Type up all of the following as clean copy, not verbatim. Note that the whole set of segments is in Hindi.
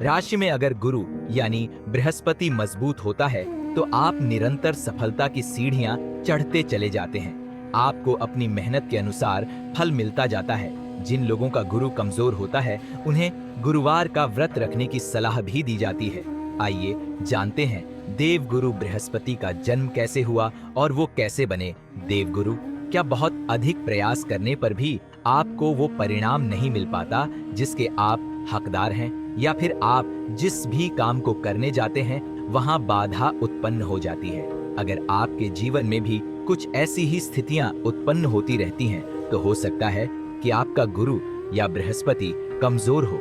राशि में अगर गुरु यानी बृहस्पति मजबूत होता है तो आप निरंतर सफलता की सीढ़ियां चढ़ते चले जाते हैं। आपको अपनी मेहनत के अनुसार फल मिलता जाता है। जिन लोगों का गुरु कमजोर होता है उन्हें गुरुवार का व्रत रखने की सलाह भी दी जाती है। आइए जानते हैं देव गुरु बृहस्पति का जन्म कैसे हुआ और वो कैसे बने देव गुरु। क्या बहुत अधिक प्रयास करने पर भी आपको वो परिणाम नहीं मिल पाता जिसके आप हकदार हैं, या फिर आप जिस भी काम को करने जाते हैं वहां बाधा उत्पन्न हो जाती है? अगर आपके जीवन में भी कुछ ऐसी ही स्थितियां उत्पन्न होती रहती हैं तो हो सकता है कि आपका गुरु या बृहस्पति कमजोर हो।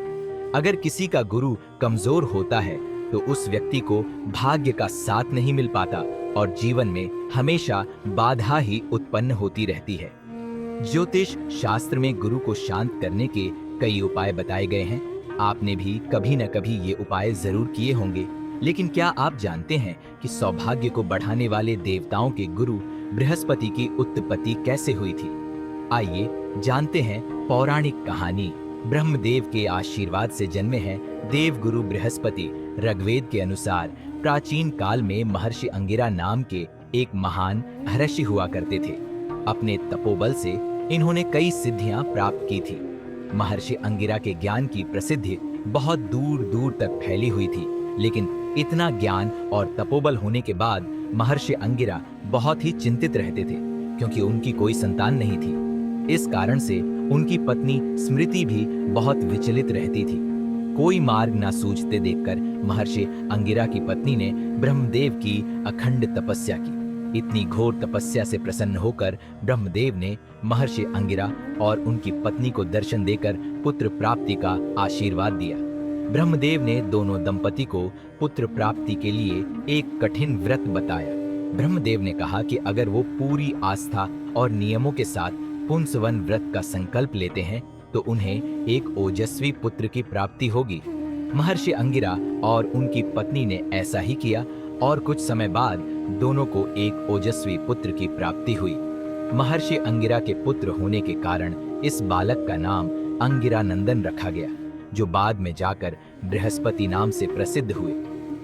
अगर किसी का गुरु कमजोर होता है तो उस व्यक्ति को भाग्य का साथ नहीं मिल पाता और जीवन में हमेशा बाधा ही उत्पन्न होती रहती है। ज्योतिष शास्त्र में गुरु को शांत करने के कई उपाय बताए गए हैं। आपने भी कभी न कभी ये उपाय जरूर किए होंगे, लेकिन क्या आप जानते हैं कि सौभाग्य को बढ़ाने वाले देवताओं के गुरु बृहस्पति की उत्पत्ति कैसे हुई थी? आइए जानते हैं पौराणिक कहानी। ब्रह्मदेव के आशीर्वाद से जन्मे हैं देव गुरु बृहस्पति। ऋग्वेद के अनुसार प्राचीन काल में महर्षि अंगिरा नाम के एक महान ऋषि हुआ करते थे। अपने तपोबल से इन्होंने कई सिद्धियां प्राप्त की थी। महर्षि अंगिरा के ज्ञान की प्रसिद्धि बहुत दूर दूर तक फैली हुई थी, लेकिन इतना ज्ञान और तपोबल होने के बाद महर्षि अंगिरा बहुत ही चिंतित रहते थे क्योंकि उनकी कोई संतान नहीं थी। इस कारण से उनकी पत्नी स्मृति भी बहुत विचलित रहती थी। कोई मार्ग ना सूझते देखकर महर्षि अंगिरा की पत्नी ने ब्रह्मदेव की अखंड तपस्या की। इतनी घोर तपस्या से प्रसन्न होकर ब्रह्मदेव ने महर्षि अंगिरा और उनकी पत्नी को दर्शन देकर पुत्र प्राप्ति का आशीर्वाद दिया। ब्रह्मदेव ने दोनों दंपति को पुत्र प्राप्ति के लिए एक कठिन व्रत बताया। ब्रह्मदेव ने कहा कि अगर वो पूरी आस्था और नियमों के साथ पुंसवन व्रत का संकल्प लेते हैं तो उन्हें एक ओजस्वी पुत्र की प्राप्ति होगी। महर्षि अंगिरा और उनकी पत्नी ने ऐसा ही किया और कुछ समय बाद दोनों को एक ओजस्वी पुत्र की प्राप्ति हुई। महर्षि अंगिरा के पुत्र होने के कारण इस बालक का नाम अंगिरा नंदन रखा गया, जो बाद में जाकर बृहस्पति नाम से प्रसिद्ध हुए।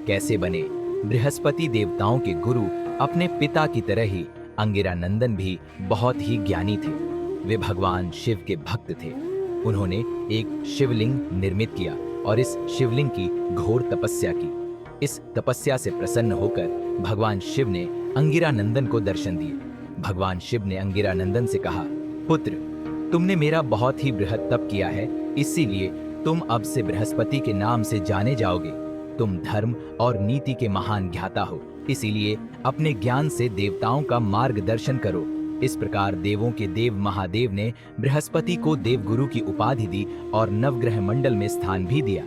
कैसे बने? बृहस्पति देवताओं के गुरु अपने पिता की तरह ही अंगिरा नंदन भी बहुत ही ज्ञानी थे। वे भगवान शिव के भक्त थे। उन्होंने एक शिवलिंग निर्मित किया और इस शिवलिंग की घोर तपस्या की। इस तपस्या से प्रसन्न होकर भगवान शिव ने अंगिरा नंदन को दर्शन दिए। भगवान शिव ने अंगिरा नंदन से कहा, पुत्र, तुमने मेरा बहुत ही बृहद तप किया है, इसीलिए तुम अब से बृहस्पति के नाम से जाने जाओगे। तुम धर्म और नीति के महान ज्ञाता हो, इसीलिए अपने ज्ञान से देवताओं का मार्गदर्शन करो। इस प्रकार देवों के देव महादेव ने बृहस्पति को देवगुरु की उपाधि दी और नवग्रह मंडल में स्थान भी दिया।